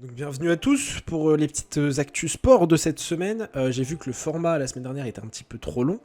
Donc bienvenue à tous pour les petites actus sport de cette semaine. J'ai vu que le format la semaine dernière était un petit peu trop long.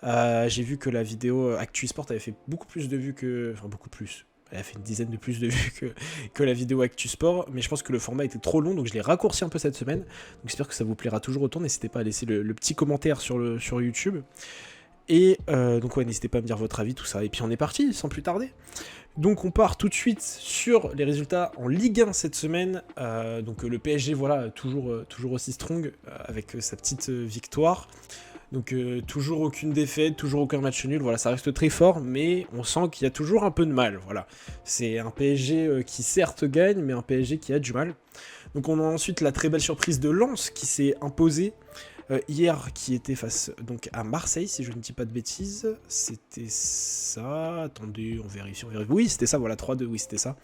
J'ai vu que la vidéo Actu Sport avait fait beaucoup plus de vues que... Enfin beaucoup plus. Elle a fait une dizaine de plus de vues que la vidéo Actu Sport. Mais je pense que le format était trop long, donc je l'ai raccourci un peu cette semaine. Donc j'espère que ça vous plaira toujours autant. N'hésitez pas à laisser le petit commentaire sur YouTube. Et donc ouais, n'hésitez pas à me dire votre avis, tout ça. Et puis on est parti, sans plus tarder. Donc on part tout de suite sur les résultats en Ligue 1 cette semaine. Donc le PSG, voilà, toujours aussi strong avec sa petite victoire. Donc toujours aucune défaite, toujours aucun match nul. Voilà, ça reste très fort, mais on sent qu'il y a toujours un peu de mal. Voilà, c'est un PSG qui certes gagne, mais un PSG qui a du mal. Donc on a ensuite la très belle surprise de Lens qui s'est imposé hier, qui était face donc à Marseille, si je ne dis pas de bêtises. C'était ça. Attendez, on vérifie. Oui, c'était ça, voilà, 3-2, oui, c'était ça.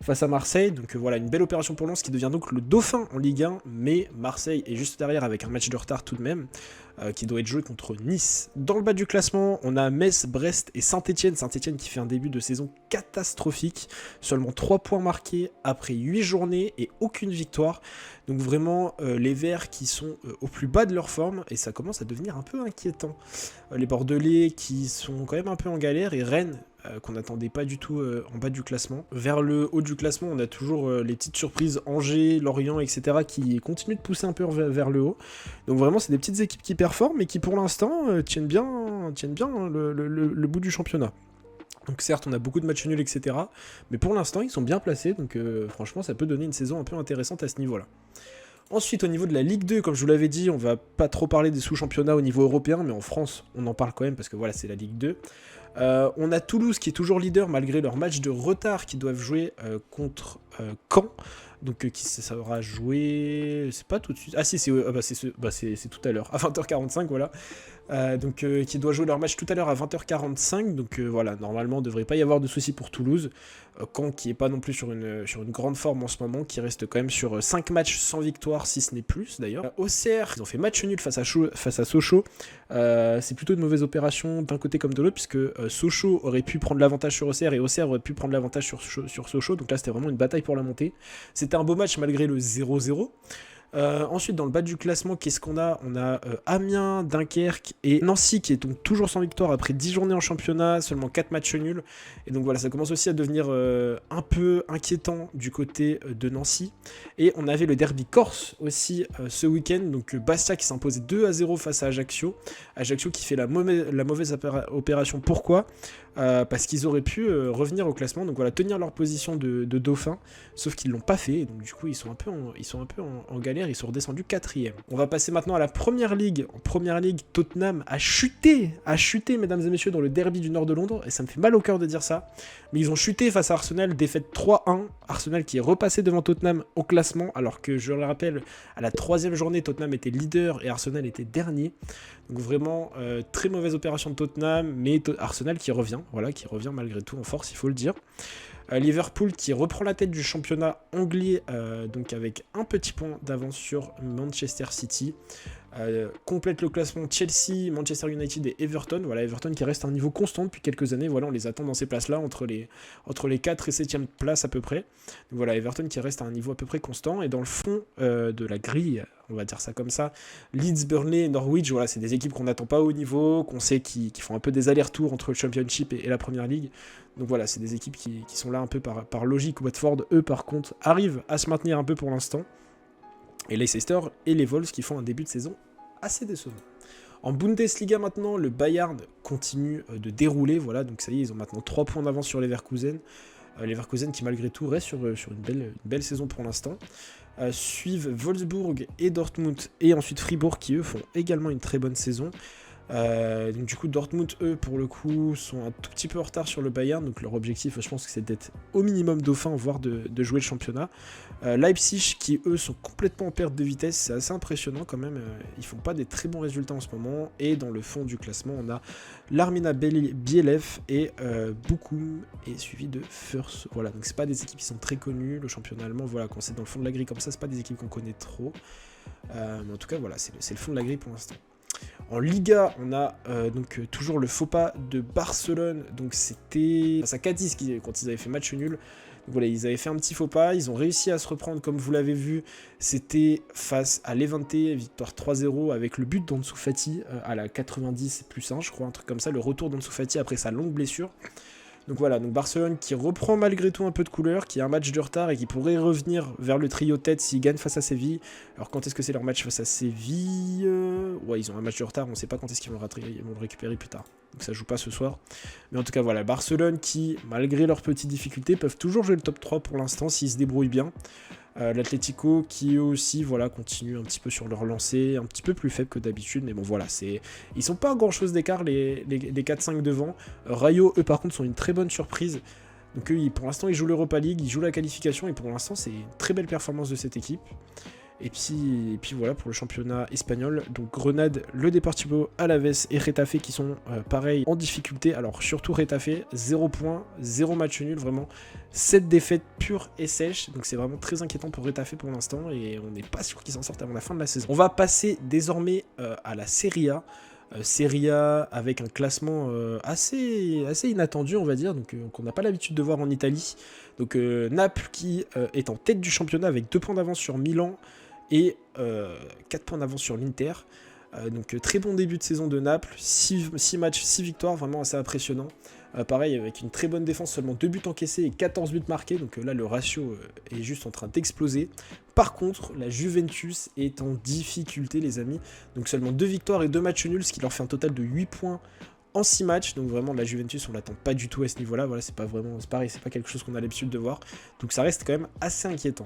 Face à Marseille, donc voilà, une belle opération pour Lens qui devient donc le dauphin en Ligue 1, mais Marseille est juste derrière avec un match de retard tout de même, qui doit être joué contre Nice. Dans le bas du classement, on a Metz, Brest et Saint-Etienne. Saint-Etienne qui fait un début de saison catastrophique, seulement 3 points marqués après 8 journées et aucune victoire. Donc vraiment, les Verts qui sont au plus bas de leur forme, et ça commence à devenir un peu inquiétant. Les Bordelais qui sont quand même un peu en galère, et Rennes, qu'on n'attendait pas du tout en bas du classement. Vers le haut du classement, on a toujours les petites surprises Angers, Lorient, etc. qui continuent de pousser un peu vers le haut. Donc vraiment, c'est des petites équipes qui performent et qui pour l'instant tiennent bien le bout du championnat. Donc certes, on a beaucoup de matchs nuls, etc. Mais pour l'instant, ils sont bien placés, donc franchement, ça peut donner une saison un peu intéressante à ce niveau-là. Ensuite, au niveau de la Ligue 2, comme je vous l'avais dit, on va pas trop parler des sous-championnats au niveau européen, mais en France, on en parle quand même parce que voilà, c'est la Ligue 2. On a Toulouse qui est toujours leader malgré leur match de retard qu'ils doivent jouer contre Caen. Donc qui sera joué, c'est pas tout de suite. Ah si, c'est tout à l'heure, à 20h45, voilà. Donc qui doit jouer leur match tout à l'heure à 20h45. Donc voilà, normalement, il ne devrait pas y avoir de soucis pour Toulouse. Caen qui n'est pas non plus sur une grande forme en ce moment, qui reste quand même sur 5 matchs sans victoire, si ce n'est plus d'ailleurs. Auxerre, ils ont fait match nul face à Sochaux. C'est plutôt une mauvaise opération d'un côté comme de l'autre, puisque Sochaux aurait pu prendre l'avantage sur Auxerre et Auxerre aurait pu prendre l'avantage sur Sochaux. Donc là, c'était vraiment une bataille pour la montée. C'était un beau match malgré le 0-0. Ensuite, dans le bas du classement, qu'est-ce qu'on a? On a Amiens, Dunkerque et Nancy qui est donc toujours sans victoire après 10 journées en championnat, seulement 4 matchs nuls. Et donc voilà, ça commence aussi à devenir un peu inquiétant du côté de Nancy. Et on avait le derby corse aussi ce week-end, donc Bastia qui s'imposait 2-0 face à Ajaccio. Ajaccio qui fait la mauvaise opération. Pourquoi? Parce qu'ils auraient pu revenir au classement, donc voilà, tenir leur position de dauphin, sauf qu'ils l'ont pas fait, et donc du coup ils sont un peu en galère, ils sont redescendus 4ème. On va passer maintenant à la première ligue. En première ligue, Tottenham a chuté mesdames et messieurs dans le derby du nord de Londres, et ça me fait mal au cœur de dire ça, mais ils ont chuté face à Arsenal, défaite 3-1, Arsenal qui est repassé devant Tottenham au classement, alors que je le rappelle, à la 3ème journée, Tottenham était leader et Arsenal était dernier. Donc vraiment, très mauvaise opération de Tottenham, mais Arsenal qui revient malgré tout en force, il faut le dire. Liverpool qui reprend la tête du championnat anglais, donc avec un petit point d'avance sur Manchester City. Complète le classement Chelsea, Manchester United et Everton. Voilà, Everton qui reste à un niveau constant depuis quelques années. Voilà, on les attend dans ces places-là, entre les 4 et 7e places à peu près. Donc voilà, Everton qui reste à un niveau à peu près constant. Et dans le fond de la grille, on va dire ça comme ça, Leeds, Burnley et Norwich, voilà, c'est des équipes qu'on n'attend pas au niveau, qu'on sait qui font un peu des allers-retours entre le Championship et la Première Ligue. Donc voilà, c'est des équipes qui sont là un peu par logique. Watford, eux, par contre, arrivent à se maintenir un peu pour l'instant. Et Leicester et les Wolves qui font un début de saison assez décevant. En Bundesliga maintenant, le Bayern continue de dérouler. Voilà, donc ça y est, ils ont maintenant 3 points d'avance sur les Leverkusen. Leverkusen qui malgré tout reste sur une belle saison pour l'instant. Suivent Wolfsburg et Dortmund et ensuite Fribourg qui eux font également une très bonne saison. Donc du coup Dortmund eux pour le coup sont un tout petit peu en retard sur le Bayern, donc leur objectif je pense que c'est d'être au minimum dauphin, voire de jouer le championnat. Leipzig qui eux sont complètement en perte de vitesse, c'est assez impressionnant quand même, ils font pas des très bons résultats en ce moment. Et dans le fond du classement on a l'Armina Bielef et Bochum et suivi de Fürth. Voilà, donc c'est pas des équipes qui sont très connues, le championnat allemand, voilà, quand c'est dans le fond de la grille comme ça, c'est pas des équipes qu'on connaît trop, mais en tout cas voilà, c'est le fond de la grille pour l'instant. En Liga, on a donc toujours le faux pas de Barcelone. Donc c'était face à Cadiz quand ils avaient fait match nul. voilà, ils avaient fait un petit faux pas, ils ont réussi à se reprendre comme vous l'avez vu, c'était face à Levante, victoire 3-0 avec le but d'Ansu Fati à la 90+1 je crois, un truc comme ça, le retour d'Ansu Fati après sa longue blessure. Donc voilà, donc Barcelone qui reprend malgré tout un peu de couleur, qui a un match de retard et qui pourrait revenir vers le trio tête s'ils gagnent face à Séville. Alors quand est-ce que c'est leur match face à Séville Ouais, ils ont un match de retard, on ne sait pas quand est-ce qu'ils vont le récupérer plus tard. Donc ça joue pas ce soir. Mais en tout cas voilà, Barcelone qui, malgré leurs petites difficultés, peuvent toujours jouer le top 3 pour l'instant s'ils se débrouillent bien. L'Atlético qui eux aussi voilà, continue un petit peu sur leur lancée, un petit peu plus faible que d'habitude, mais bon voilà, ils sont pas à grand chose d'écart les 4-5 devant. Rayo eux par contre sont une très bonne surprise, donc eux pour l'instant ils jouent l'Europa League, ils jouent la qualification et pour l'instant c'est une très belle performance de cette équipe. Et puis voilà pour le championnat espagnol, donc Grenade, le Deportivo Alavés et Retafe qui sont pareil en difficulté, alors surtout Retafe, 0 points, 0 match nul, vraiment 7 défaites pures et sèches, donc c'est vraiment très inquiétant pour Retafe pour l'instant et on n'est pas sûr qu'ils s'en sortent avant la fin de la saison. On va passer désormais à la Serie A. Serie A avec un classement assez inattendu on va dire, donc qu'on n'a pas l'habitude de voir en Italie. Donc Naples qui est en tête du championnat avec 2 points d'avance sur Milan et 4 points d'avance sur l'Inter. Donc très bon début de saison de Naples, 6 matchs, 6 victoires, vraiment assez impressionnant. Pareil avec une très bonne défense, seulement 2 buts encaissés et 14 buts marqués, donc là le ratio est juste en train d'exploser. Par contre, la Juventus est en difficulté les amis, donc seulement 2 victoires et 2 matchs nuls, ce qui leur fait un total de 8 points en 6 matchs, donc vraiment la Juventus on l'attend pas du tout à ce niveau là, voilà, c'est pareil, c'est pas quelque chose qu'on a l'habitude de voir, donc ça reste quand même assez inquiétant.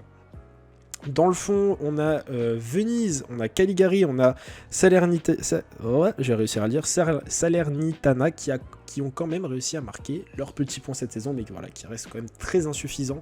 Dans le fond, on a Venise, on a Cagliari, on a Salernitana qui ont quand même réussi à marquer leurs petits points cette saison, mais voilà, qui restent quand même très insuffisants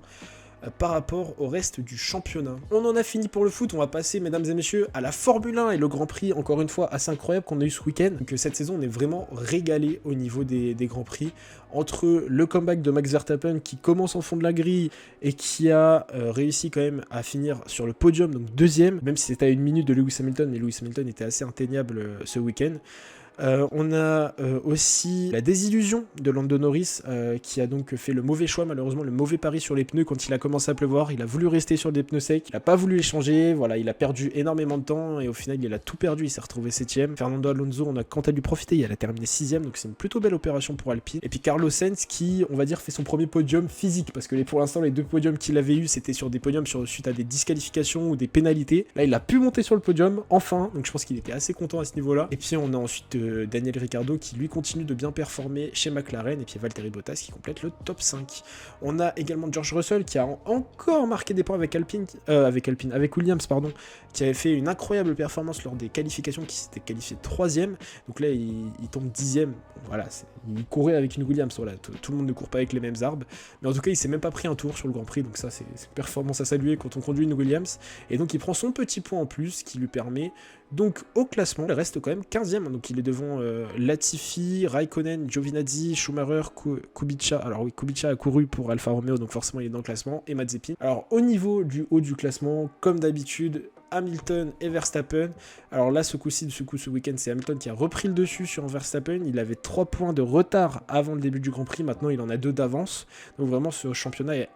par rapport au reste du championnat. On en a fini pour le foot, on va passer mesdames et messieurs à la Formule 1 et le Grand Prix, encore une fois assez incroyable qu'on a eu ce week-end. Donc cette saison on est vraiment régalé au niveau des Grands Prix, entre le comeback de Max Verstappen qui commence en fond de la grille et qui a réussi quand même à finir sur le podium, donc deuxième, même si c'était à 1 minute de Lewis Hamilton, mais Lewis Hamilton était assez atteignable ce week-end. On a aussi la désillusion de Lando Norris qui a donc fait le mauvais choix, malheureusement le mauvais pari sur les pneus quand il a commencé à pleuvoir. Il a voulu rester sur des pneus secs, il n'a pas voulu les changer, voilà, il a perdu énormément de temps et au final il a tout perdu, il s'est retrouvé 7ème. Fernando Alonso, on a quant à lui profité, il a terminé 6ème, donc c'est une plutôt belle opération pour Alpine. Et puis Carlos Sainz qui, on va dire, fait son premier podium physique, parce que pour l'instant les 2 podiums qu'il avait eu c'était sur des podiums suite à des disqualifications ou des pénalités. Là il a pu monter sur le podium, enfin, donc je pense qu'il était assez content à ce niveau là. Et puis on a ensuite Daniel Ricciardo qui lui continue de bien performer chez McLaren, et puis Valtteri Bottas qui complète le top 5. On a également George Russell qui a encore marqué des points avec Williams, pardon, qui avait fait une incroyable performance lors des qualifications, qui s'était qualifié 3ème, donc là il tombe 10ème, voilà, il courait avec une Williams, voilà, tout le monde ne court pas avec les mêmes arbres, mais en tout cas il s'est même pas pris un tour sur le Grand Prix, donc ça c'est une performance à saluer quand on conduit une Williams, et donc il prend son petit point en plus qui lui permet donc au classement, il reste quand même 15ème, donc il est devant Latifi, Raikkonen, Giovinazzi, Schumacher, Kubica. Alors oui, Kubica a couru pour Alfa Romeo, donc forcément il est dans le classement, et Mazepin. Alors au niveau du haut du classement, comme d'habitude, Hamilton et Verstappen. Alors là, ce week-end, c'est Hamilton qui a repris le dessus sur Verstappen. Il avait 3 points de retard avant le début du Grand Prix, maintenant il en a 2 d'avance. Donc vraiment, ce championnat est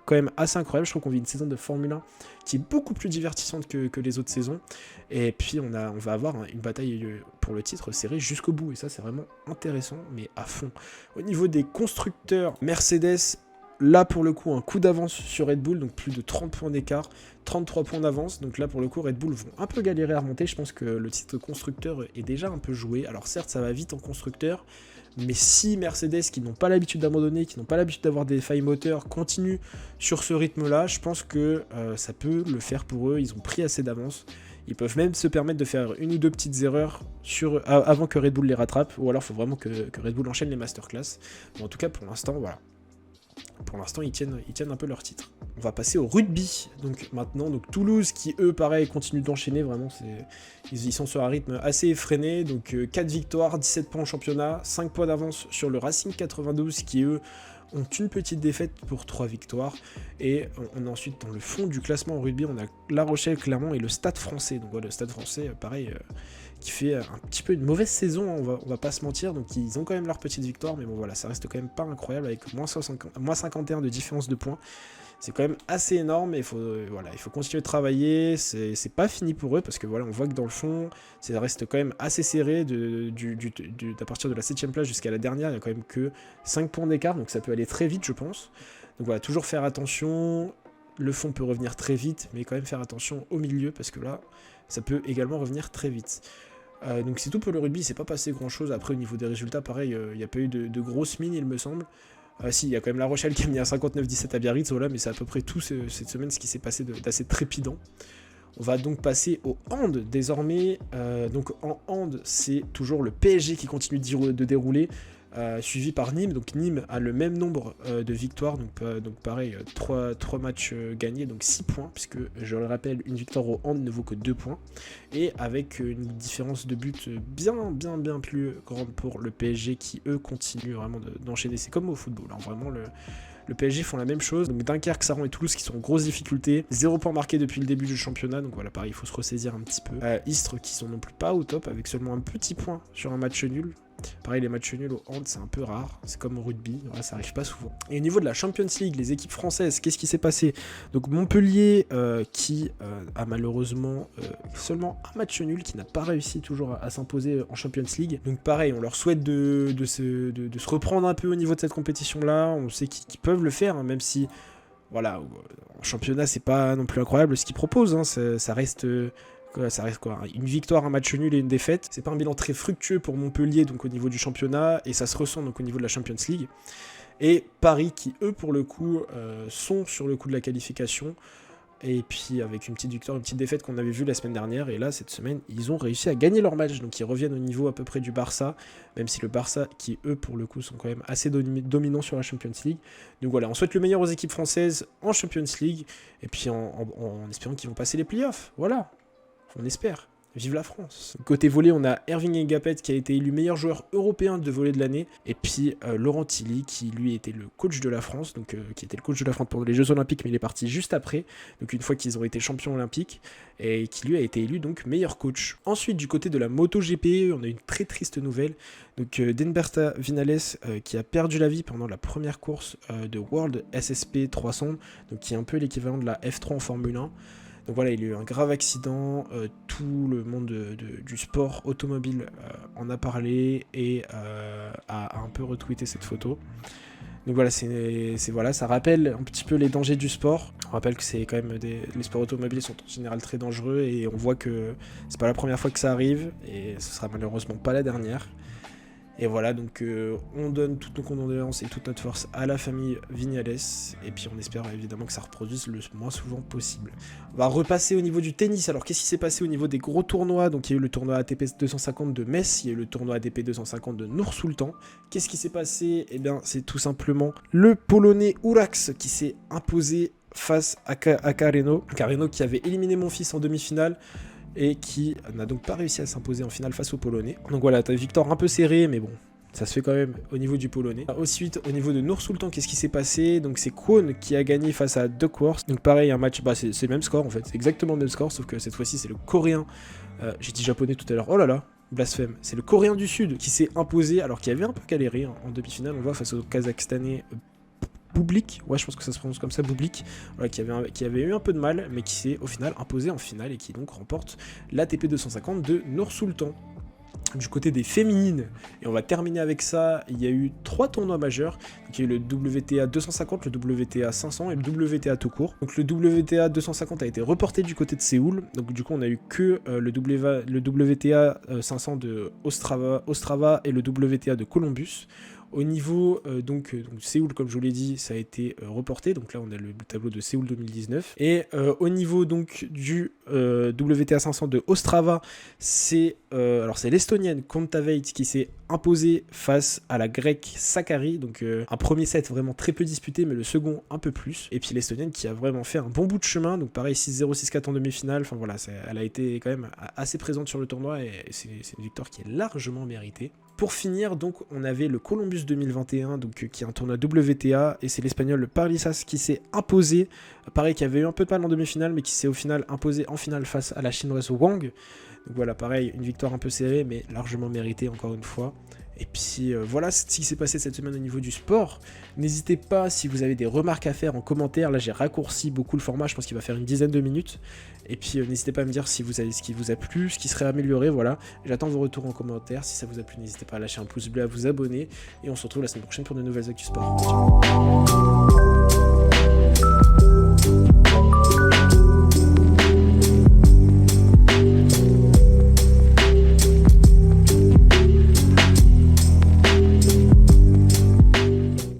quand même assez incroyable. Je trouve qu'on vit une saison de Formule 1 qui est beaucoup plus divertissante que les autres saisons, et puis on va avoir une bataille pour le titre serrée jusqu'au bout, et ça c'est vraiment intéressant, mais à fond. Au niveau des constructeurs, Mercedes, là pour le coup un coup d'avance sur Red Bull, donc plus de 30 points d'écart, 33 points d'avance, donc là pour le coup Red Bull vont un peu galérer à remonter. Je pense que le titre constructeur est déjà un peu joué, alors certes ça va vite en constructeur, mais si Mercedes, qui n'ont pas l'habitude d'abandonner, qui n'ont pas l'habitude d'avoir des failles moteurs, continuent sur ce rythme-là, je pense que ça peut le faire pour eux. Ils ont pris assez d'avance. Ils peuvent même se permettre de faire 1 ou 2 petites erreurs avant que Red Bull les rattrape, ou alors il faut vraiment que Red Bull enchaîne les masterclass. Mais en tout cas, pour l'instant, voilà. Pour l'instant, ils tiennent un peu leur titre. On va passer au rugby. Donc maintenant, Toulouse qui, eux, pareil, continuent d'enchaîner. Vraiment, ils sont sur un rythme assez effréné. Donc 4 victoires, 17 points en championnat, 5 points d'avance sur le Racing 92 qui, eux, ont une petite défaite pour 3 victoires. Et on a ensuite, dans le fond du classement en rugby, on a La Rochelle, Clermont et le Stade Français. Donc voilà, le Stade Français, pareil... qui fait un petit peu une mauvaise saison, hein, on va pas se mentir, donc ils ont quand même leur petite victoire, mais bon voilà, ça reste quand même pas incroyable avec moins 51 de différence de points. c'est quand même assez énorme et voilà, il faut continuer de travailler. C'est pas fini pour eux parce que voilà, on voit que dans le fond, ça reste quand même assez serré à partir de la 7ème place jusqu'à la dernière. Il y a quand même que 5 points d'écart, donc ça peut aller très vite, je pense. Donc voilà, toujours faire attention. Le fond peut revenir très vite, mais quand même faire attention au milieu parce que là, ça peut également revenir très vite. Donc c'est tout pour le rugby, il s'est pas passé grand chose. Après, au niveau des résultats, pareil, il n'y a pas eu de grosses mines, il me semble. Si, il y a quand même La Rochelle qui a mis un 59-17 à Biarritz, voilà, mais c'est à peu près tout cette semaine ce qui s'est passé d'assez trépidant. On va donc passer au hand désormais. Donc en hand, c'est toujours le PSG qui continue de dérouler, suivi par Nîmes. Donc Nîmes a le même nombre de victoires, donc pareil, 3 matchs gagnés, donc 6 points, puisque je le rappelle, une victoire au hand ne vaut que 2 points. Et avec une différence de but bien plus grande pour le PSG qui, eux, continuent vraiment d'enchaîner. C'est comme au football, hein, vraiment le PSG font la même chose. Donc Dunkerque, Saran et Toulouse qui sont en grosse difficulté. 0 points marqués depuis le début du championnat. Donc voilà, pareil, il faut se ressaisir un petit peu. Istres qui sont non plus pas au top avec seulement un petit point sur un match nul. Pareil, les matchs nuls au hand, c'est un peu rare. C'est comme au rugby, voilà, ça arrive pas souvent. Et au niveau de la Champions League, les équipes françaises, qu'est-ce qui s'est passé? Donc Montpellier qui a malheureusement seulement un match nul, qui n'a pas réussi toujours à s'imposer en Champions League. Donc pareil, on leur souhaite de se reprendre un peu au niveau de cette compétition-là. On sait qu'ils peuvent le faire, hein, même si, voilà, en championnat, c'est pas non plus incroyable ce qu'ils proposent. Hein, ça reste... ça reste quoi, une victoire, un match nul et une défaite. C'est pas un bilan très fructueux pour Montpellier donc au niveau du championnat, et ça se ressent donc au niveau de la Champions League. Et Paris qui eux pour le coup sont sur le coup de la qualification, et puis avec une petite victoire, une petite défaite qu'on avait vue la semaine dernière, et là cette semaine ils ont réussi à gagner leur match, donc ils reviennent au niveau à peu près du Barça, même si le Barça qui eux pour le coup sont quand même assez dominants sur la Champions League. Donc voilà, on souhaite le meilleur aux équipes françaises en Champions League, et puis en espérant qu'ils vont passer les playoffs, voilà. On espère. Vive la France. Côté volley, on a Erving Ngapet qui a été élu meilleur joueur européen de volley de l'année. Et puis Laurent Tilly qui lui était le coach de la France, donc qui était le coach de la France pendant les Jeux Olympiques, mais il est parti juste après. Donc une fois qu'ils ont été champions olympiques, et qui lui a été élu donc meilleur coach. Ensuite, du côté de la MotoGP, on a une très triste nouvelle. Donc Denberta Vinales qui a perdu la vie pendant la première course de World SSP 300, donc qui est un peu l'équivalent de la F3 en Formule 1. Donc voilà, il y a eu un grave accident, tout le monde du sport automobile en a parlé et a un peu retweeté cette photo. Donc voilà, voilà, ça rappelle un petit peu les dangers du sport. On rappelle que c'est quand même les sports automobiles sont en général très dangereux et on voit que c'est pas la première fois que ça arrive et ce sera malheureusement pas la dernière. Et voilà, donc on donne toutes nos condoléances et toute notre force à la famille Vignales. Et puis on espère évidemment que ça reproduise le moins souvent possible. On va repasser au niveau du tennis. Alors qu'est-ce qui s'est passé au niveau des gros tournois? Donc il y a eu le tournoi ATP 250 de Metz, il y a eu le tournoi ATP 250 de Nour-Sultan. Qu'est-ce qui s'est passé? Eh bien c'est tout simplement le Polonais Urax qui s'est imposé face à Carreno. Carreno qui avait éliminé mon fils en demi-finale, et qui n'a donc pas réussi à s'imposer en finale face aux Polonais. Donc voilà, t'as une victoire un peu serrée, mais bon, ça se fait quand même au niveau du Polonais. Ensuite, au niveau de Nour-Sultan, qu'est-ce qui s'est passé? Donc c'est Kwon qui a gagné face à Duckworth. Donc pareil, un match, c'est le même score en fait, c'est exactement le même score, sauf que cette fois-ci c'est le Coréen, j'ai dit japonais tout à l'heure, oh là là, blasphème, c'est le Coréen du Sud qui s'est imposé, alors qu'il avait un peu galéré hein, en demi-finale, on voit face au Kazakhstanais Bublik, ouais je pense que ça se prononce comme ça, Bublik, voilà, qui avait eu un peu de mal, mais qui s'est au final imposé en finale et qui donc remporte l'ATP 250 de Nour-Sultan. Du côté des féminines, et on va terminer avec ça, il y a eu 3 tournois majeurs. Donc, il y a eu le WTA 250, le WTA 500 et le WTA tout court. Donc le WTA 250 a été reporté du côté de Séoul, donc du coup on a eu que le WTA 500 de Ostrava et le WTA de Columbus. Au niveau donc Séoul, comme je vous l'ai dit, ça a été reporté. Donc là, on a le tableau de Séoul 2019. Et au niveau donc du WTA 500 de Ostrava, c'est l'Estonienne Kontaveit qui s'est imposée face à la Grecque Sakkari. Donc un premier set vraiment très peu disputé, mais le second un peu plus. Et puis l'Estonienne qui a vraiment fait un bon bout de chemin. Donc pareil, 6-0, 6-4 en demi-finale. Enfin voilà, elle a été quand même assez présente sur le tournoi et c'est une victoire qui est largement méritée. Pour finir, donc, on avait le Columbus 2021, donc, qui est un tournoi WTA, et c'est l'Espagnol, le Parlisas, qui s'est imposé. Pareil, qui avait eu un peu de mal en demi-finale, mais qui s'est au final imposé en finale face à la Chinoise Wang. Donc voilà, pareil, une victoire un peu serrée, mais largement méritée, encore une fois. Et puis voilà ce qui s'est passé cette semaine au niveau du sport. N'hésitez pas, si vous avez des remarques à faire en commentaire, là j'ai raccourci beaucoup le format, je pense qu'il va faire une dizaine de minutes. Et puis n'hésitez pas à me dire si vous avez ce qui vous a plu, ce qui serait amélioré, voilà. J'attends vos retours en commentaire, si ça vous a plu n'hésitez pas à lâcher un pouce bleu, à vous abonner. Et on se retrouve la semaine prochaine pour de nouvelles actus sport. Ciao.